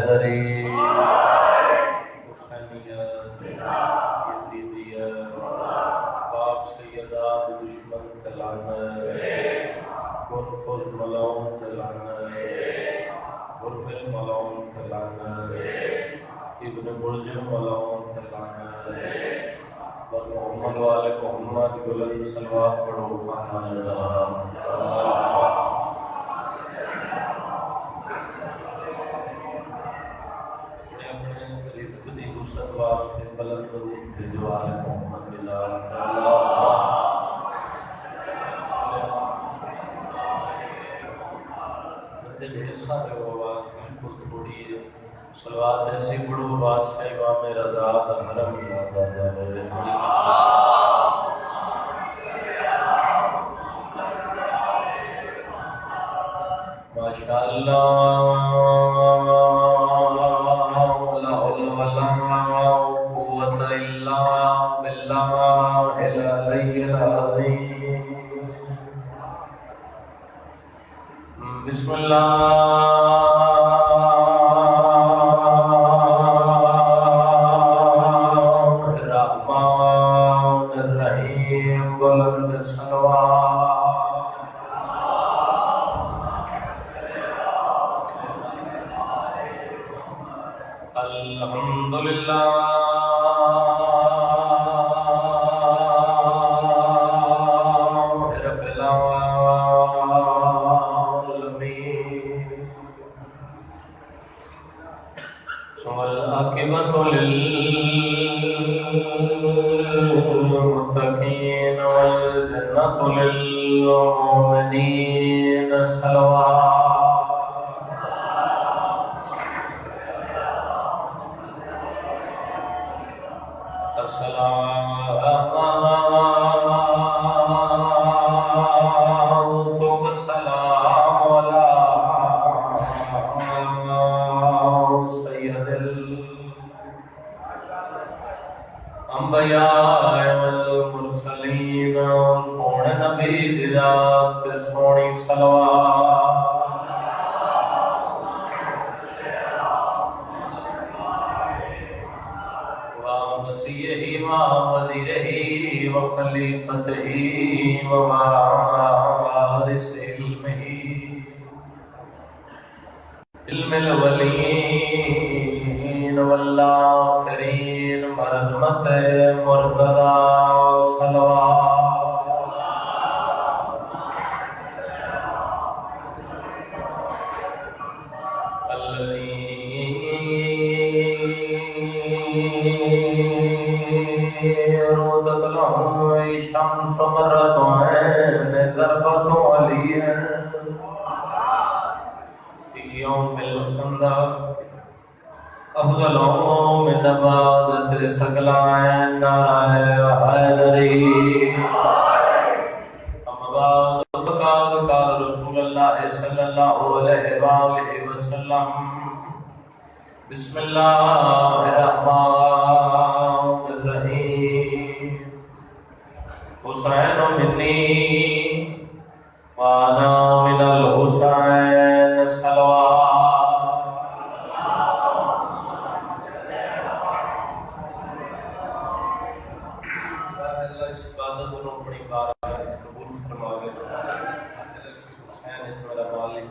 حیدری حسینیت یزیدیت پاک سیدہ دشمن تلانت گرفز ملون تلانت غربل ملون تلانت ابن برجم ملون تلانت محمد والے محمد بلند صلوات پڑھو خانہ زہرا رزق دی وسعت واسطے بلند درود بھیجو والے محمد بلال ڈھیر سارے آواز بالکل تھوڑی ہے صلوات ایسی پڑھو بادشاہ امام رضا حرم یاد جاوے ماشاءاللہ لا حول ولا قوة الا باللہ العلی العظیم بسم اللہ الرحمن الرحیم بلند صلوات الحمدللہ رب العالمین والعاقبۃ للمتقین والجنۃ للمؤمنین صلوات انبیاء والمرسلین سونے نبی دی ذات سونی صلوات ووصیہ ووزیرہ وخلیفتہ ووارث علمہ علم الاولین والآخرین برحمت مرتضی صلوات الذی رودت لهم شمس مرت عین ضربت علی فی یوم الخندق افضل من عبادت سقلائن نعرہ حیدری اما بعد فقال قال رسول اللہ صلی اللہ علیہ وآلہ وسلم بسم اللہ الرحمن الرحیم حسین منی وانا من الحسین صلوات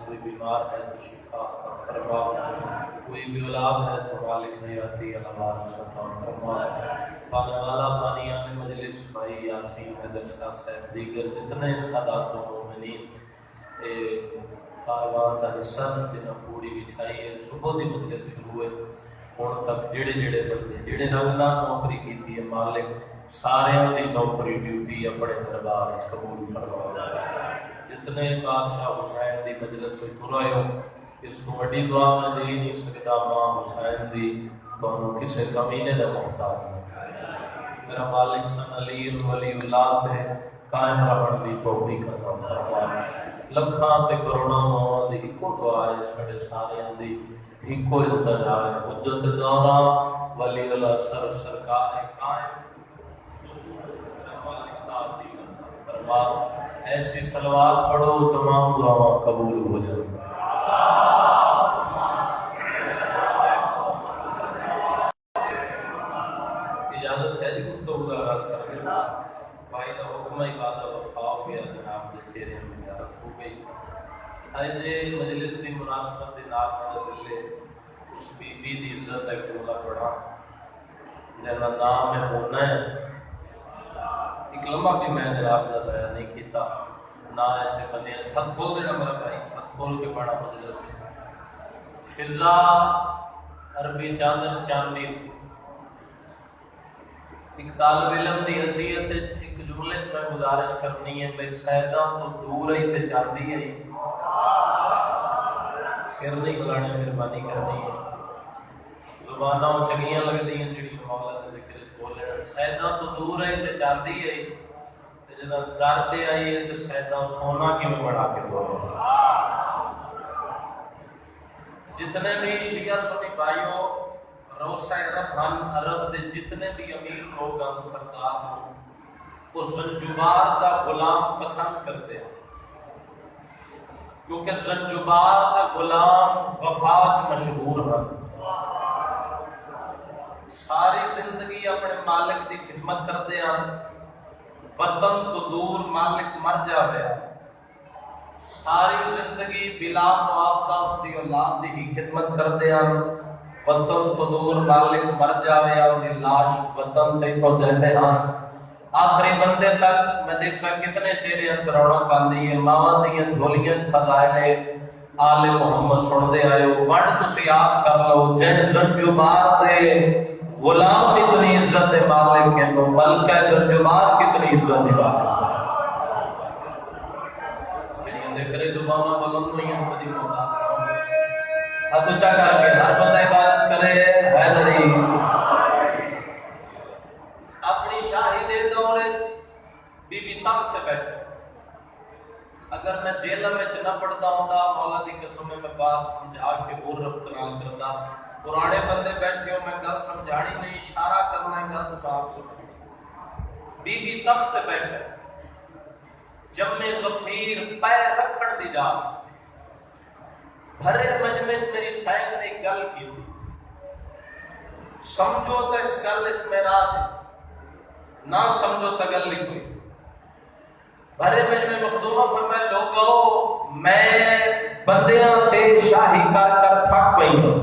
کوئی بیمار ہے تو شفا عطا فرما، کوئی بھی اولاد ہے تو مالک حیاتی علامات عطا فرما، پانے والا بانیان مجلس بھائی یاسین حیدر شاہ صاحب دیگر جتنے سادات و مومنین کاروان کا حصہ جنہاں پوری بچھائی ہے صبح دی مجلس شروع ہے ہن تک جڑے بندے جڑے رنگ نہ نوکری کیتی ہے مالک سارے دی نوکری ڈیوٹی اپنے دربار وچ قبول فرما، جتنے بادشاہ حسین دی مجلس سے ترائے ہو اس کو بڑی دعا میں دے نہیں سکتا ماں حسین دی تو کسے کمینے نہ محتاج نہیں، میرا مالک سن علی ولی اللہ تھے قائم رہن دی توفیق عطا فرما، لکھاں تے کروڑاں ماں دی ایکو دعا ہے سڑے سارے دی ایکو التجا ہے حجت دورہ ولی اللہ سرکار قائم میرا مالک تعظیم عطا فرما، ایسی صلوات پڑھو تمام دعاواں قبول ہو جائیں۔ اجازت ہے جی گفتگو کا آغاز کر کے بھائی کا حکم عبادت وفا ہو گیا جناب کے چہرے میں زیارت ہو گئی اج دے مجلس کی مناسبت کے نال دلے اس بی بی دی عزت ہے ٹولا پڑھا جنہ نام میں ہونا ہے ایک لمبا بھی میں جناب کا ضائع نہیں کیتا نہ ایسے بندے ہاتھ کھول دینا میرا بھائی ہاتھ کھول کے پڑھا مجلس فضا عربی چاندن چاندی ایک طالب علم دی حیثیت ایک جملے میں گزارش کرنی ہے بھائی سیداں تو دور ہی تے چاندی ہے سر نہیں ہلانے مہربانی کرنی ہے زباناں چنگیاں لگدی ہیں جڑی مولا دے ذکر بولے سیداں تو دور ہے تے چاندی ہے تے جدا گھر تے آئی ہے تے سیداں سونا کیویں بنا کے بولو جتنے بھی شیعہ سنی بھائیوں روسہ عرب عرب دے جتنے بھی امیر لوگ ہیں سرکار ہوں وہ زنجبار دا غلام پسند کرتے ہیں کیونکہ زنجبار دا غلام وفاج مشہور ہے ساری زندگی اپنے مالک دی خدمت کرتے ہیں وطن تو دور مالک مر جاوے ساری زندگی بلا معاوضہ اس کی اولاد دی خدمت کرتے ہیں وطن تو دور مالک مر جاوے اور لاش وطن تے پہنچاتے ہیں آخری بندے تک میں دیکھ سکتا کتنے چہرے انتراؤں کاندی ہے ماما دیاں جھولیاں فضائلے آل محمد سن دے آئے ہو ون تسی یاد کر لو جن زنجبار دے غلام اتنی عزت دے مالک ہیں وہ ملکہ زنجبار کتنی عزت دے مالک ہیں ذکر زبانہ بلند نہیں ہیں کدی محتاج ہاتھ اونچا کر کے ہر بندہ عبادت کرے حیدری اپنی شاہی دے دور بی بی تخت بیٹھے اگر میں جیل میں نہ پڑھتا ہوں مولا دی قسم میں بات سمجھا کے اور رب تنال کرتا پرانے بندے بیٹھے ہو میں گل سمجھانی نہیں اشارہ کرنا ہے گل صاحب سنانی بی بی تخت بیٹھے جب میں غفیر پیر رکھن دی جا بھرے مجمع میری سائن نے گل کی تھی سمجھو تو اس گل وچ میرا نہ سمجھو تو گل نہیں کوئی بھرے مجمع مخدومہ فرمائے لوگو میں بندیاں تے شاہی کر کر تھک پئی ہوں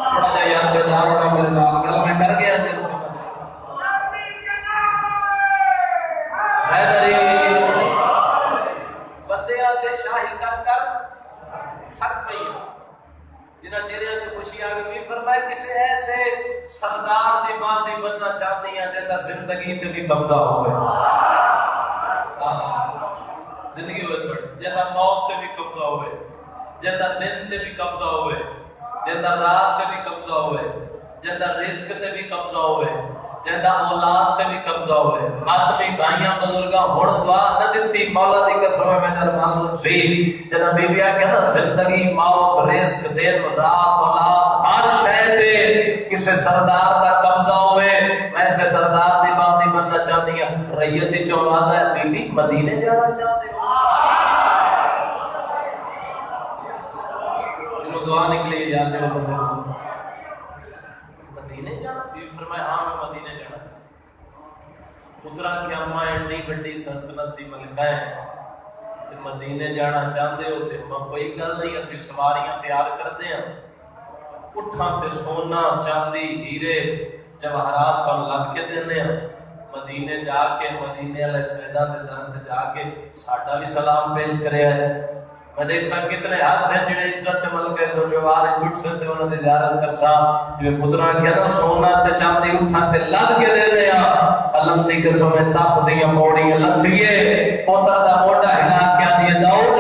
تھوڑا جا یاد بیدار ہونا میرے نال گل میں کر گیا دل سے حیدری بندیاں تے شاہی کر کر تھک پئی ہوں جنہ چہرے کی خوشی آگے بھی فرمائے کسی ایسے سردار دی ماں دی بننا چاہتی ہیں جیتا زندگی تے بھی قبضہ ہوئے زندگی ہوئے تھوڑی جیتا موت تے بھی قبضہ ہوئے جیتا دن تے بھی قبضہ ہوئے جیتا رات تے بھی قبضہ ہوئے جیتا رزق تے بھی قبضہ ہوئے جیتا اولاد تے بھی قبضہ ہوئے ماتمی بھائیاں بزرگاں ہوڑ دعا نہ دیتی مولا دی قسم میں درمان سی جنا بی بی آگیا نا زندگی موت رزق دن رات اولاد ہر شے تے کسے سردار دا قبضہ ہوئے میں سے سردار دی باندی بننا چاہتی ہیں ریتی چوازہ ہے بی بی مدینے جانا چاہتے ہو انہوں دعا نکلی یاد جڑے بندے مدینے جانا بی فرمائے ہاں میں مدینے جانا چاہتا پترا کیا ماں ایڈی بڑی سلطنت دی ملکہ ہے تے مدینے جانا چاہتے ہو تے کوئی گل نہیں اسی سواریاں تیار کرتے ہیں اٹھاں تے سونا چاندی ہیرے جواہرات تو لگ کے دینے ہیں مدینے جا کے مدینے علیہ سیدہ دے در تے جا کے ساڈا بھی سلام پیش کرے ہے میں دیکھ سا کتنے ہاتھ ہیں جڑے عزت ملکے تو جوار جھٹ سکتے انہوں نے زیارت کر سا جو پترا کیا نا سونا تے چاندی اٹھا تے لد کے دے دیا علم دی قسم میں تاخ دیاں موڑیاں لتھیے پوتر دا موڑا ہلا کیا دیے داؤد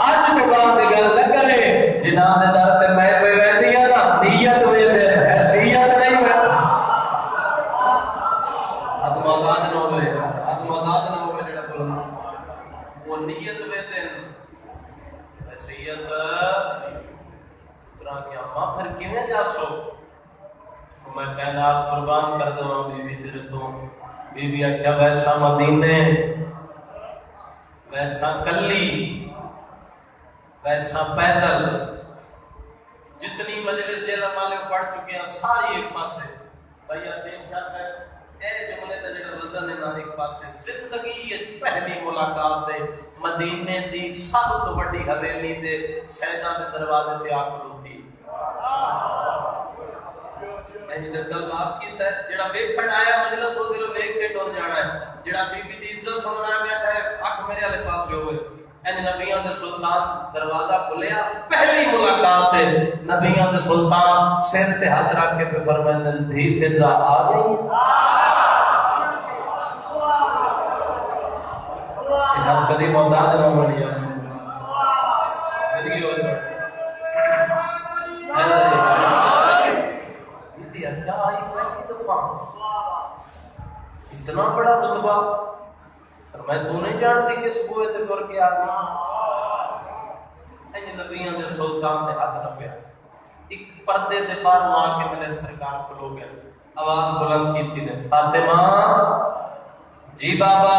آج مقام دی گل نہ کرے جنہاں دے در تے میں کوئی وے دیا نا نیت وے دے حیثیت نہیں وے عدم آداد نہ ہوئے عدم آداد نہ ہوئے جڑا بولنا وہ نیت وے دے حیثیت اترا کیا ماں پھر کیویں جا سو میں کائنات قربان کر دوں بی بی تیرے تو بی بی آخیا ویسا مدینے ویسا کلی ویسا پیدل جتنی مجلس جیل مالک پڑھ چکے ہیں ساری ایک پاسے بھائی شیخ شاہ صاحب اے جملے دا جڑا وزن ہے نا ایک پاسے زندگی وچ پہلی ملاقات ہے مدینے دی سب تو بڑی حویلی دے سیداں دے دروازے تے آ کھلوتی اینی دے گل آپ کیتا ہے جڑا ویکھن آیا مجلس او صرف ویکھ کے ٹر جانا ہے جڑا بی بی دی عزت سننا بیٹھا ہے اکھ میرے والے پاسے ہوئے این نبیوں دے سلطان دروازہ کھلیا پہلی ملاقات ہے نبیوں دے سلطان سر تے ہاتھ رکھ کے پہ فرمائے دھی فضا آ گئی جناب کدی محتاج نہ بنی کدی ہو یہ اچھا آئی پہلی دفعہ اتنا بڑا رتبہ میں تو نہیں جانتی کس بوئے تے ٹر کے آ گئی این نبیوں دے سلطان دے ہاتھ نہ پیا ایک پردے دے باہر آ کے میرے سرکار کھلو گیا آواز بلند کی تھی نے فاطمہ جی بابا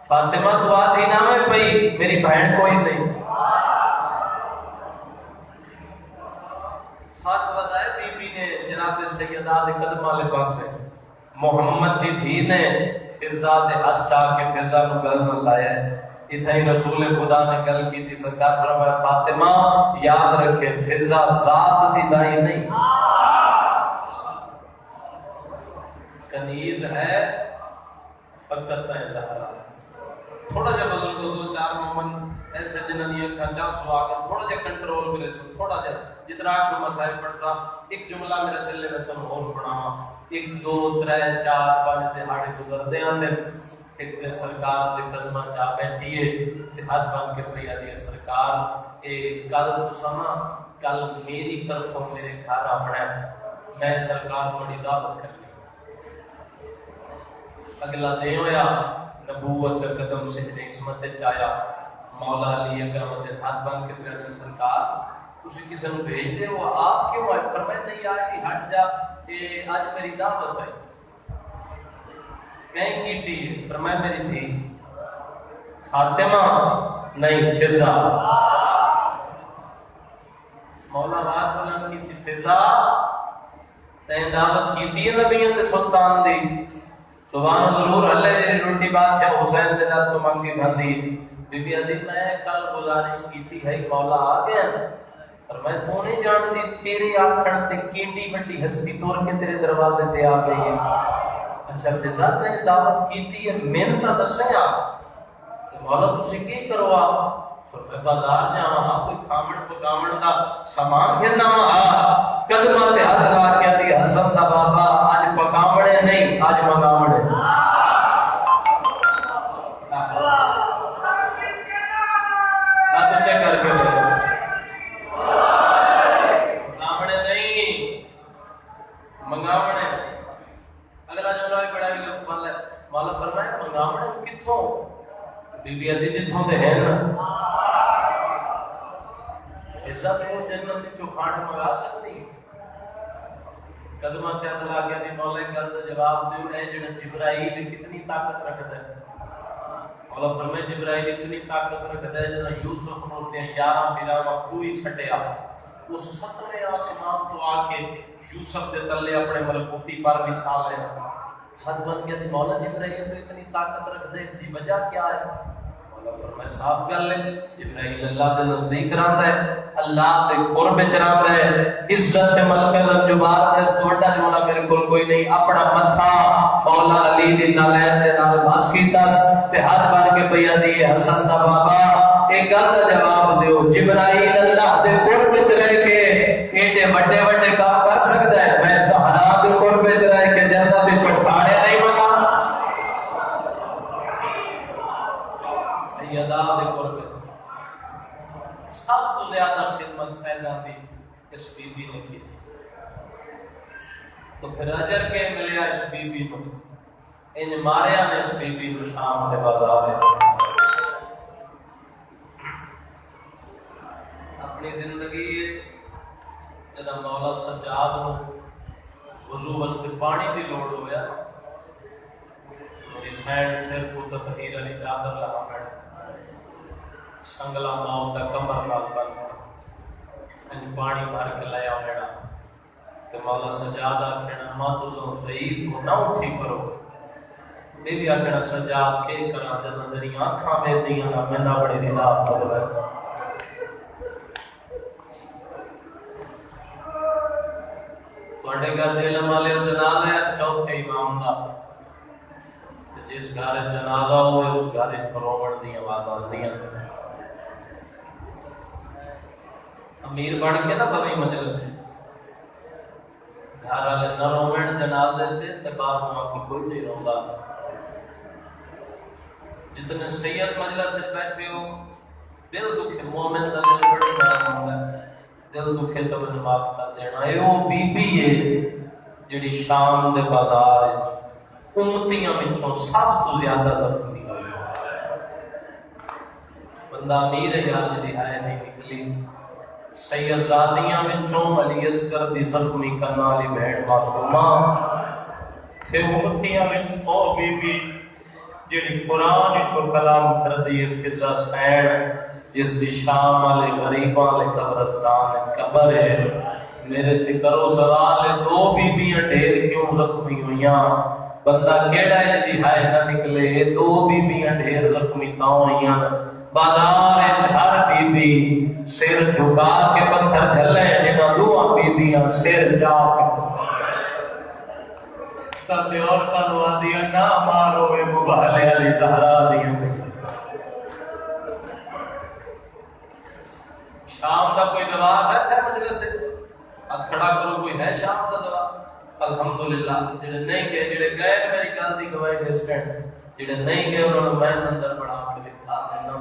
فاطمہ تو آدھی نہ میں پئی میری بہن کوئی نہیں ہاتھ بتائے بی بی نے جناب سیدہ دے قدمہ لے پاسے محمد دی دھی نے فضا دے ہاتھ چاہ کے فضا کو گل میں لایا ہے اتھا ہی رسول خدا نے گل کی تھی سرکار فرمایا فاطمہ یاد رکھے فضا ذات دی دائی نہیں کنیز ہے فقط ہے زہرا تھوڑا جا بزرگ دو چار مومن ایسے جنہوں نے اکھاں چاہ سوا کر تھوڑا جا کنٹرول کرے سو تھوڑا جا جتنا آٹھ سو مسائل پڑھ سا ایک جملہ میرے دل میں تم اور سنا ایک دو ترے چار پانچ دہاڑے گزر دے آندے ایک دے سرکار دے قدمہ چاہ بیٹھیے تے ہاتھ بن کے پڑیا دیئے سرکار کل تو سما کل میری طرفوں میرے گھر آپڑا ہے میں سرکار کو دعوت کر لی اگلا دے ہویا نبوت قدم سے عصمت چایا مولا علی اکرم دے ہاتھ بن کے پڑیا دیئے سرکار تسی کسی نے بھیج دے وہ آپ کیوں آئے فرمائے نہیں آئے کہ ہٹ جا آج میری دعوت ہے کہیں کی تھی فرمائے میری تھی فاطمہ نہیں فضا مولا بات بلند کی تھی فضا تین دعوت کی تھی نبیوں دے سلطان دی سبحان ضرور اللہ روٹی بادشاہ حسین دے در تو منگی گھندی بی بی عدی میں کل گزارش کی تھی ہے مولا آ گیا فرمائے تو نہیں جان دی تیری آکھن تے کینڈی بڑی ہستی توڑ کے تیرے دروازے تے آ گئی ہے اچھا فضا نے دعوت کیتی ہے محنت دسے آپ مولا تسی کی کرو آپ فرمائے بازار جاواں کوئی کھامن پکاون دا سامان گھننا قدمہ تے ہاتھ لا کے دی حسن دا بابا آج پکاونے نہیں آج منگاونے تو چیک کر کے منگاونے اگلا جملہ بھی بڑا بھی لطفال ہے مولا فرمائے منگاونے کتھوں بی بی عدی جتھوں دے ہیں نا عزت ہو جنت چو کھانے منگا سکتی قدمہ تے ادلا گیا دی مولا گل دا جواب دیو اے جڑا جبرائیل کتنی طاقت رکھدا ہے مولا فرمائے جبرائیل اتنی طاقت رکھدا ہے جنا یوسف نو تے 11 پیرا کھوئی چھٹیا اس 17 آسمان تو آ کے یوسف دے تلے اپنے ملکوتی پر بچھا لے حد بن گیا کہ مولا جبرائیل تو اتنی طاقت رکھ دے اس کی وجہ کیا ہے مولا فرمائے صاف کر لے جبرائیل اللہ دے نزدیک رہندا ہے اللہ دے قرب وچ رہندا ہے عزت تے ملکت جو بات ہے اس تو بڑا جملہ میرے کول کوئی نہیں اپنا متھا مولا علی دی نالین دے نال بس کیتا تے ہاتھ بن کے پیا دی حسن دا بابا ایک گل دا جواب دیو جبرائیل اللہ دے قرب وچ رہ کے ایڈے بڑے بڑے کام کر سکدا ہے میں زہرا دے قرب وچ رہ کے جنت دے چوکھاڑے نہیں منگا سیدہ دے قرب وچ سب تو زیادہ خدمت سیدہ دی اس بی بی نے کی تو پھر اجر کے ملیا اس بی بی کو ان ماریا نے اس بی بی کو شام دے بازار اپنی زندگی جدا مولا سجاد نو وضو واسطے پانی دی لوڑ ہویا میری سائڈ سر کو تطہیر علی چادر لگا پڑ سنگلا موت دا کمر نال بند ان پانی بھر کے لایا ہوڑا تو مولا سجاد آکھنا ماں تو ضعیف ہو نہ اٹھی کرو، بی بی آکھنا سجاد کے کرا دے نظری آنکھاں میں دیاں نہ میں بڑی رضا پڑ ہے۔ تواڈے گھر دے علم والے جنازہ ہے چوتھے امام دا، جس گھر جنازہ ہوئے اس گھر روڑ دی آواز آندیاں، امیر بن کے نہ بڑی مجلس گھر والے نہ رومن جنازے تے باہر وہاں کی کوئی نہیں روندا، جتنے سید مجلس سے بیٹھے ہو دل دکھے، مومن دا دل بڑی نرم ہوندا ہے، دل دکھے تو میں معاف کر دینا۔ اے او بی بی ہے جڑی شام دے بازار وچ امتیاں وچوں سب تو زیادہ زخمی ہوئی، بندہ امیر ہے یار جی ہے نہیں نکلی، سیدزادیاں وچوں علی اصغر دی زخمی کرن والی بہن معصومہ تے امتیاں وچ او بی بی جڑی قرآن وچوں کلام کردی ہے فضا سین، جس دی شام والے غریباں والے قبرستان وچ قبر ہے۔ میرے تے کرو سوال ہے دو بیبیاں ڈھیر کیوں زخمی ہوئیاں، بندہ کیڑا ہے جی ہائے نہ نکلے، دو بیبیاں ڈھیر زخمی تاں ہوئیاں، بازار وچ ہر بی بی سر جھکا کے پتھر جھلے، جنہاں دوہاں بیبیاں سر جا کے تے عورتاں نوں آندیاں نہ مارو اے مبالے علی زہرا دیاں۔ شام کا کوئی جواب ہے مجلس سے کھڑا کرو، کوئی ہے شام کا جواب؟ الحمدللہ جڑے نہیں گئے، جڑے گئے میری گل دی گواہی دے سٹینڈ، جڑے نہیں گئے انہوں نے میں اندر بڑھا کے دکھا دینا۔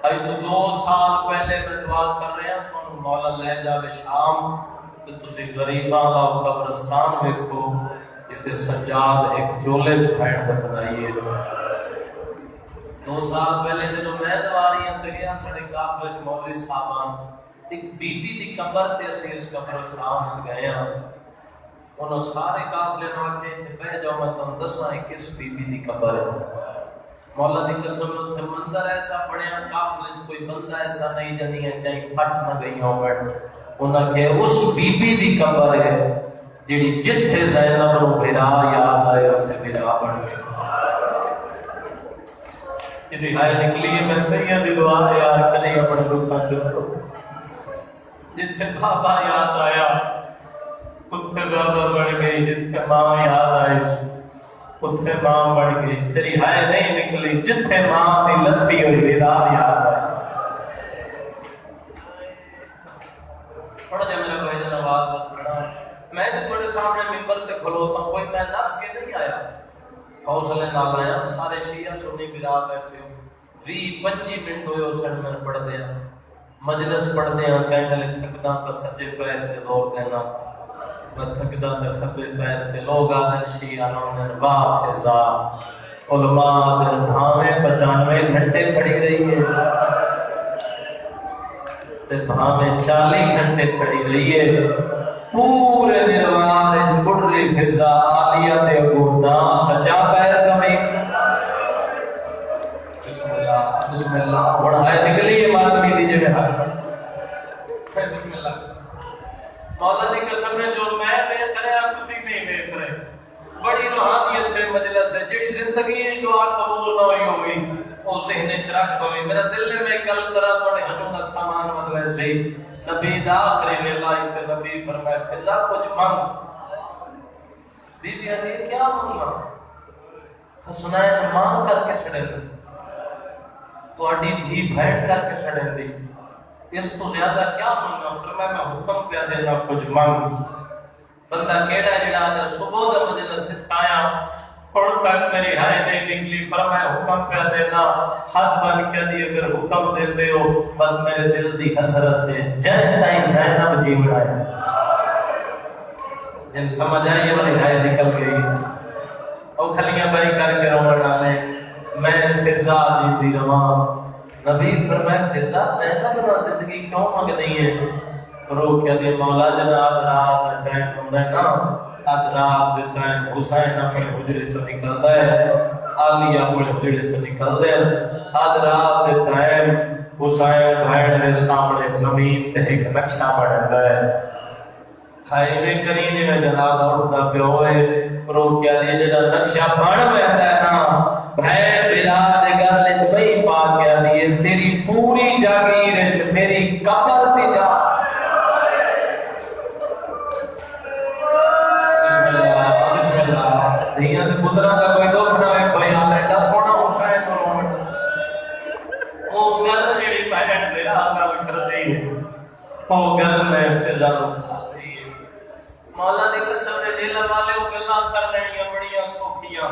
ابھی تو 2 سال پہلے میں دعا کر رہا ہوں تو مولا لے جاوے شام تو تسی غریباں دا قبرستان ویکھو جتے سجاد ایک چولے چ بھیڑ دفنائیے۔ 2 سال پہلے جدوں میں دواری تے گیا ساڈے کافلے وچ مولوی صاحبان ایک بی بی دی قبر تے اسی اس قبرستان وچ گئے ہاں، انہوں سارے قافلے نال کے تے بیٹھ جاؤ میں تانوں دساں کس بی بی دی قبر ہے۔ مولا دی قسم اتھے منظر ایسا بنیا قافلے وچ کوئی بندہ ایسا نہیں جنیاں چاہی پھٹ نہ گئی ہوویں، انہاں کہ اس بی بی دی قبر ہے جڑی جتھے زینب نوں بھرا یاد آئے اتھے بھرا بن گئی۔ یہ ہائے نکلی ہے میں سید دی دعا یار کرے اپنے دکھاں چلو، جتھے بابا یاد آیا اتھے بابا بن گئی، جتھے ماں یاد آئی اتھے ماں بن گئی، تیری ہائے نہیں نکلی جتھے ماں دی لتھی ہوئی بیدار یاد آئی۔ تھوڑا جا میرا بھائی جان آواز بہت کھڑا ہے، میں جو تھوڑے سامنے ممبر تے کھلوتا ہوں، کوئی میں نس کے نہیں آیا، حوصلے نال آیا، سارے شیعہ سنی ملا بیٹھے ہو، 20-25 منٹ ہوئے اس میں پڑھ دیا، مجلس پڑھ دیا، کہنے لے تھکدا تا سجے پیر تے زور دینا، میں تھکدا تے کھبے پیر تے، لوگ آدھن شیعہ نوندن واہ فضا، علماء آدھن بھاویں 95 گھنٹے کھڑی رہی ہے تے بھاویں 40 گھنٹے کھڑی رہی ہے، پورے نروار وچ اڑ رہی فضا، عالیہ تے ابو نا سجا پیر زمین۔ بسم اللہ بسم اللہ، بڑا ہے نکلی ہے مادمی دی جڑے ہاتھ بسم اللہ۔ مولا دی قسم ہے جو میں دیکھ رہا تسی نہیں دیکھ رہے، بڑی روحانیت ہے مجلس ہے، جڑی زندگی میں دعا قبول نہ ہوئی ہوئی او ذہن وچ رکھ ہوئی، میرا دل میں گل کرا تھوڑے ہٹوں دا سامان مد ویسے نبی دا آخری ویلا تے نبی فرمائے فضا کچھ مانگ، بی بی نے کیا مانگا؟ حسنین ماں کر کے چھڑے تواڈی دھی بہن کر کے چھڑے دی، اس تو زیادہ کیا مانگنا؟ فرمایا میں حکم پہ دینا کچھ مانگ۔ بندہ کیڑا جڑا صبح دا مجلس آیا ہن تک میری ہائے نہیں نکلی، فرمایا حکم پہ دینا، ہاتھ بن کے دی اگر حکم دیتے ہو بس میرے دل دی حسرت ہے جن تائیں زینب جی بڑھائے، جن سمجھ آئی میری ہائے نکل گئی، او کھلیاں بری کر کے رومن والے میں فضا جی دی رواں۔ نبی فرمائے فضا زینب نہ زندگی کیوں مانگ نہیں ہے؟ رو کیا دی مولا جناب رات چین ہوندہ ہے نا، آج رات دے چین حسین اپنے حجرے سے نکلتا ہے، عالی اپنے حجرے سے نکل دے، آج رات دے چین حسین بھائن دے سامنے زمین تے ایک نقشہ بڑھتا ہے، ہائے میں کری جی میں جنازہ اٹھتا پیو ہے روکیا دی جڑا نقشہ بن ویندا ہے نا بھائی بلال دے گل وچ بئی پا کے دی تیری پوری جاگیر وچ میری قبر تے جا بسم اللہ دیاں تے پتراں دا کوئی دکھ نہ ہوئے کوئی حال ایڈا سونا حسین کو او گل جڑی بہن میرا گل کردی او گل میں فضا نو کھاتی مولا دی قسم دے دل والے او گلاں کر لینیاں بڑیاں سوکھیاں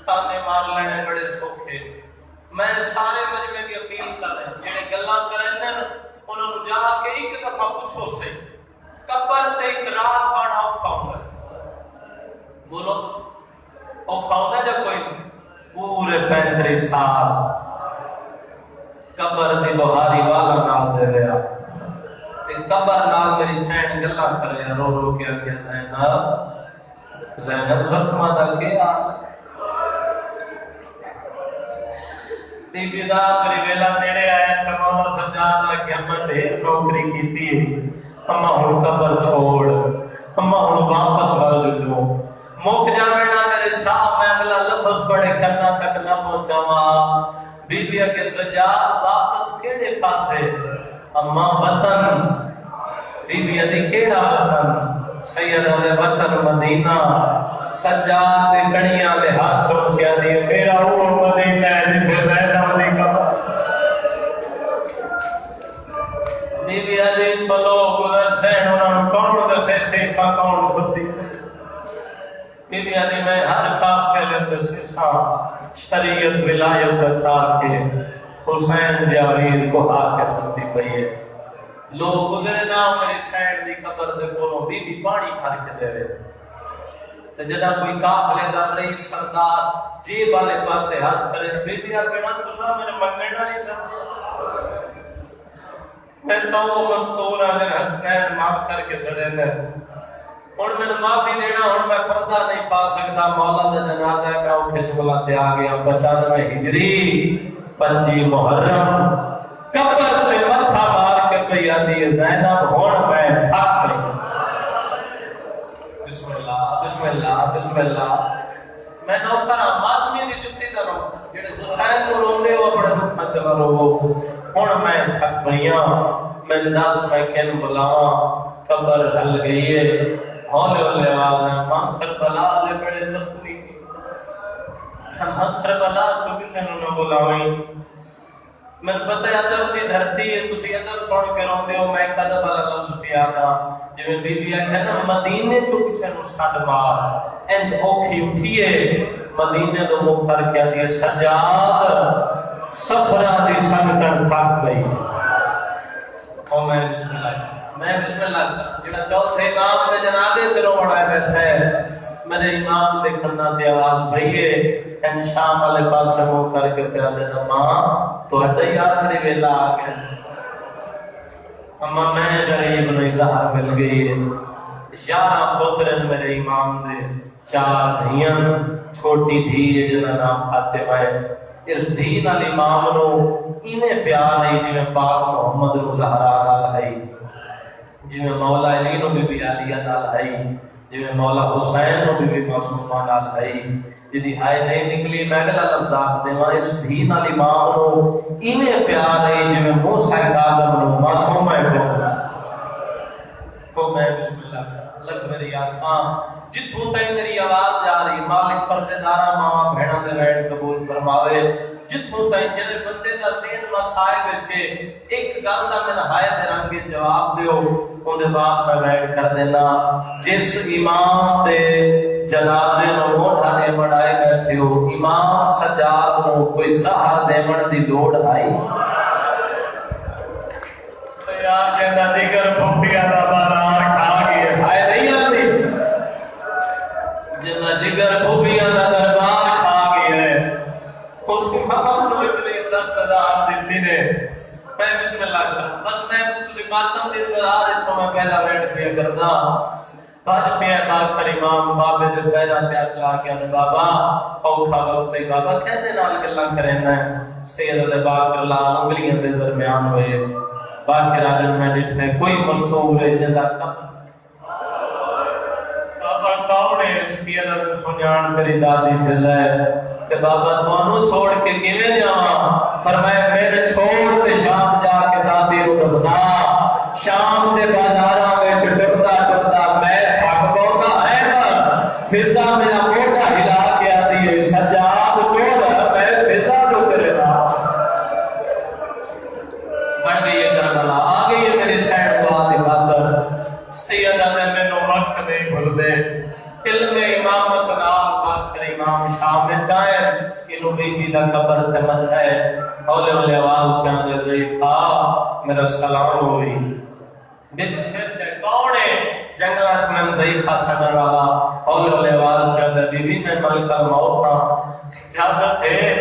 تانے مار لینے بڑے سوکھے میں سارے مجمع کی اپیل کر رہے ہیں جڑے گلاں کرن نا انہاں نوں جا کے ایک دفعہ پوچھو سے قبر تے ایک رات بنا اوکھا ہوندا بولو اوکھا ہوندا جا کوئی پورے 35 سال قبر دی بہاری والا نال دے رہا تے قبر نال میری سین گلاں کرے رو رو کے کہ زینب زخمہ دا کیا بی بی دا کری ویلا نیڑے آیا کہ مولا سجاد کہ ہم ڈھیر نوکری کیتی ہے ہم ہن قبر چھوڑ ہم ہن واپس ول جو مک جاوے نا میرے شاہ میں اگلا لفظ پڑے کرنا تک نہ پہنچاواں بی بی کے سجاد واپس کیڑے پاسے اما وطن بی بی دی کیڑا وطن سیدہ دے وطن مدینہ سجاد دے کڑیاں دے ہاتھ چھوڑ کے دی میرا وہ مدینہ ہے جتھے زینب دی قبر بی بی علی چلو گزر سین انہاں نوں کون دسے سیفا کون ستی بی بی علی میں ہر قافلے تے سیسا شریعت ولایت بچا کے حسین جاوید کو آ کے ستی پئی ہے لوگ گزرے نا میری سین دی قبر دے کولوں بی بی پانی بھر کے دے رہے تے جدا کوئی قافلے دا رئیس سردار جیب والے پاسے ہاتھ کرے بی بی کہنا تساں میرے منگنا نہیں سمجھے میں تو وہ مستور دے حسنین معاف کر کے سڑے دے ہن میں معافی دینا ہن میں پردہ نہیں پا سکتا مولا دا جنازہ ہے میں اٹھے جبلا تے آ گیا 95 ہجری 5 محرم قبر تے متھا مار کے پئی آدی زینب ہن میں تھک گئی بسم اللہ بسم اللہ بسم اللہ میں نوکر آدمی دی جُتی دا رو جڑے حسین کو روندے ہو اپنے دکھا چلا رو ہن میں تھک گئیاں میں دس میں کن بلاواں قبر ہل گئی ہے ہولے ہولے آواز ہے ماں کربلا لے بڑے تفریح ہم کربلا تو کسی نے بلاویں میں پتہ ہے ادب دی دھرتی ہے تسی ادب سن کے روندے ہو میں ادب والا لفظ پیا دا جویں بی بی آکھے نا مدینے تو کسی نوں سٹ مار انج اوکھی اٹھیے مدینے تو منہ کر کے آدھی سجاد سفراں دی سنگتن تھک گئی او میں بسم اللہ جڑا چوتھے امام دے جنازے تے روڑ آئے بیٹھا ہے میرے امام دے کھنا تے آواز بھئیے ان شام والے پاس منہ کر کے پیا دے ماں تہاڈا ہی آخری ویلا آ گیا اما میں غریب نوں اظہار مل گئی ہے 11 پترن میرے امام دے 4 دھیاں چھوٹی دھی ہے جدا نام فاطمہ ہے اس دھی نال امام نو ایویں پیار نہیں جویں پاک محمد نو زہرا نال ہے جویں مولا علی نو بی عالیہ نال ہے جویں مولا حسین نو بی معصومہ نال ہے جدی ہائے نہیں نکلی میں اگلا لفظ آکھ دیواں اس دھی نال امام نو ایویں پیار ہے جویں موسی کاظم نو معصومہ کو میں بسم اللہ لگ میری آقا جتھوں تائیں میری آواز جا رہی مالک پردیدارا ماں بہناں دے ویڈ قبول فرماوے جتھوں تائیں جڑے بندے دا ذہن مسائل وچ ایک گل دا میں نہایت رنگ کے جواب دیو اون دے بعد میں ویڈ کر دینا جس امام دے جنازے نو موڑھا دے بڑھائے بیٹھے ہو امام سجاد نو کوئی زہر دیون دی لوڑ آئی یار کہندا دیگر پھوپھیاں دا بازار کھا گئے ہائے نہیں آتی جنا جگر پھوپھیاں دا دربار کھا گیا ہے اس کو ماں نو اتنی سخت عذاب دیتی نے میں بسم اللہ کروں بس میں تسی ماتم دے انتظار وچ میں پہلا بیٹھ پیا کردا باج پیا باکر امام بابے دے پہلا تے اگلا کے نے بابا اوکھا وقت تے بابا کہندے نال گلاں کرنا ہے سید دے باکر لال انگلیاں دے درمیان ہوئے باقی راجن میں ڈٹھے کوئی مستور ہے جدا ہے اس کی عدد سنجان تیری دادی فضا ہے کہ بابا تانوں چھوڑ کے کیویں جاواں؟ فرمایا میرے چھوڑ تے شام جا کے دادی نوں دبنا شام دے بازاراں وچ ڈردا ڈردا میں تھک پوندا ہے نا فضا میرا موڈا ہلا کے آتی ہے سجاد توڑ میں فضا تو تیرے نال بن گئی ہے کربلا آ گئی ہے میری سائڈ دعا دی خاطر سیدہ نے مینوں وقت نہیں بھول دے علم امامت نال بات کر امام شام میں چاہے انہوں بی بی دا قبر تے مت ہے اولے اولے آواز کے اندر ضعیفہ میرا سلام ہوئی دل شیر سے کون ہے جنگلہ میں ضعیفہ سکر والا اولے اولے آواز کے اندر بی بی میں ملکہ موت تھا اجازت ہے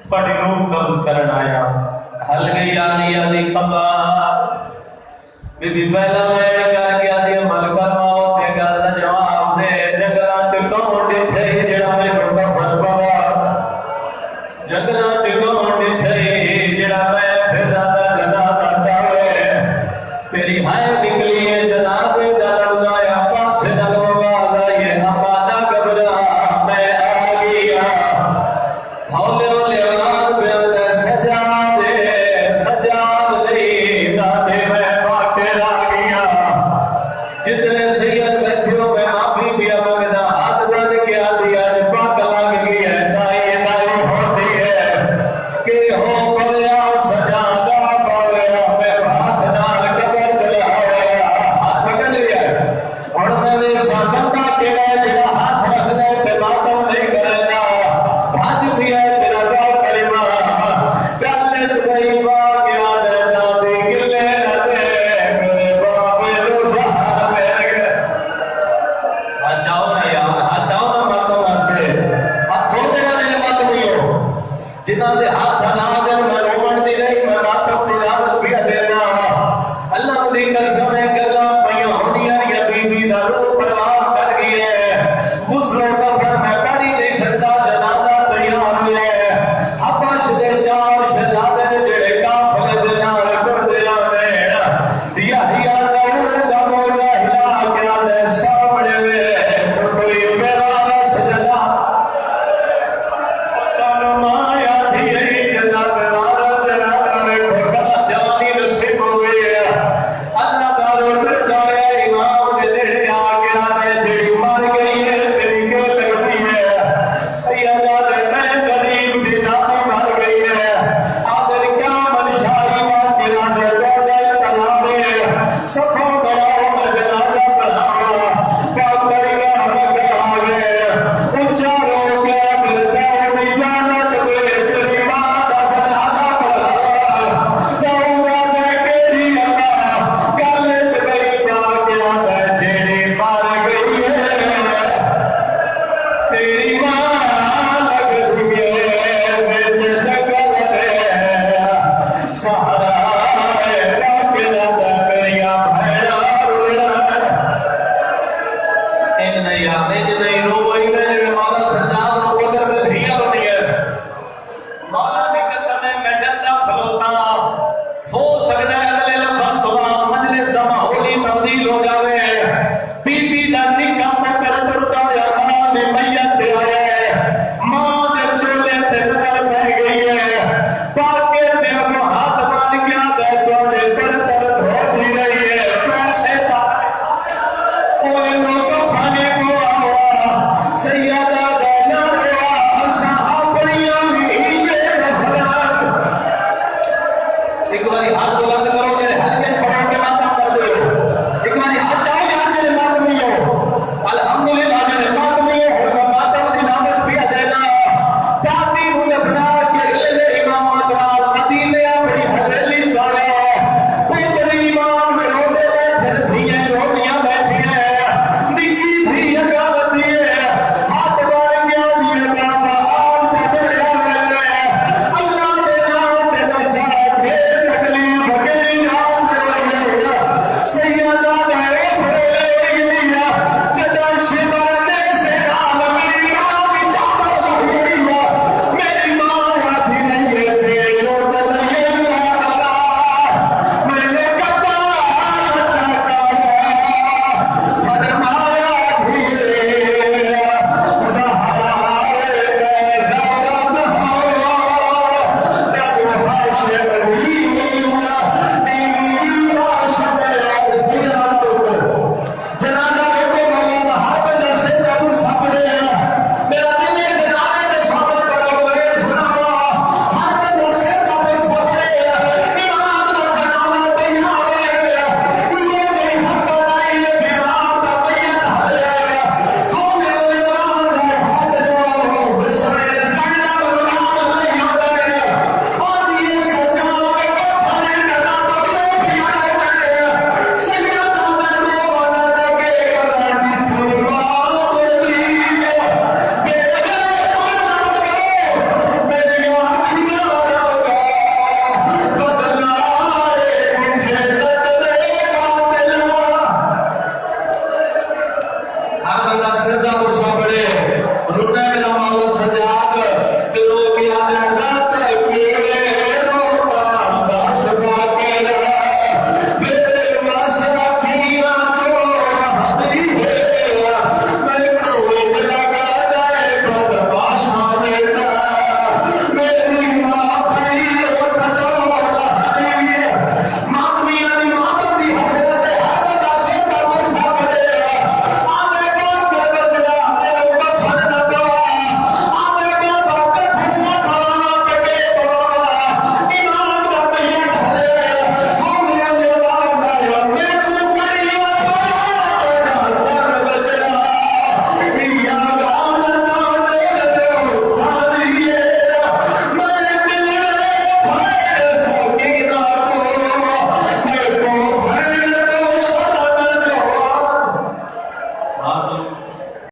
تھوڑی روح قبض کرنا آیا ہل گئی آلی آلی قبر بی بی پہلا میں کر گیا دی ملکہ موت دے گا دا جواب دے جنگلہ چکاؤں ڈٹھے جڑا میں گھڑا فربا جنگلہ چکاؤں ڈٹھے جڑا میں پھر دا جنابہ چاہے تیری ہائے نکلی ہے جناب دلاللہ یا پاس سے نگو گا یہ امانہ گبرا میں آ گیا ہولے ہولے آن پہ اندر سجاد نہیں دادے میں باکر آ گیا جتنے سید بیٹھے ہو میں معافی پیا مگدہ ہاتھ بن گیا دیا پاک لگ گیا دائی دائی ہوتی ہے کہ ہو پڑیا سجادہ پڑیا میں ہاتھ نال قبر چلا ہویا ہاتھ نکل لیا اور میں نے ساتھنہ کیا جنہا ہاتھ رکھنے پہ ماتم نہیں کرنا بھاج بھی ہے تیرا دعا کریمہ گلنے چکئی باگ یاد ہے نابی گلے لگے میرے بابے لو باہر میں گئے آجاؤ نا یار آجاؤ نا ماتم واسطے ہاتھ کھوتے نا میرے ماتم ہو جنہاں دے ہاتھ ناگر میں رومن دی نہیں میں ماتم دی عادت بھی دینا اللہ دی قسم ہے گلا پہیوں ہونیاں یا بی بی دا روح پروان کر گئی ہے غسل و کفن میں کری نہیں سکتا جنازہ تیار ہوئے حبش دے چار شہزادے نے جڑے کافلے دے نال کردے آنے یحییٰ دا مولا ہلا کے آنے سامنے میں کوئی میرا سجدہ سنمایا دھی جناب وارد جناب میں بھگا جانی نصیب ہوئی ہے اللہ دارو بردایا امام دے لڑے آگے آنے جڑی مر گئی ہے تیری کیوں لگتی ہے سیدہ دے میں غریب دی دامی مر گئی ہے آدھر کیا منشاہی بات گرا دے دوڑے تلاوے سفوں بڑاؤ میں جنازہ پڑھاؤ بات بڑھگا رکھ آگے اونچا رو کے ملتا ہے جانت دے تیری ماں دا جنازہ پڑھاؤ دعوگا دے کیری اللہ گلے چکئی باگیا دے جیڑی مار گئی ہے تیری ماں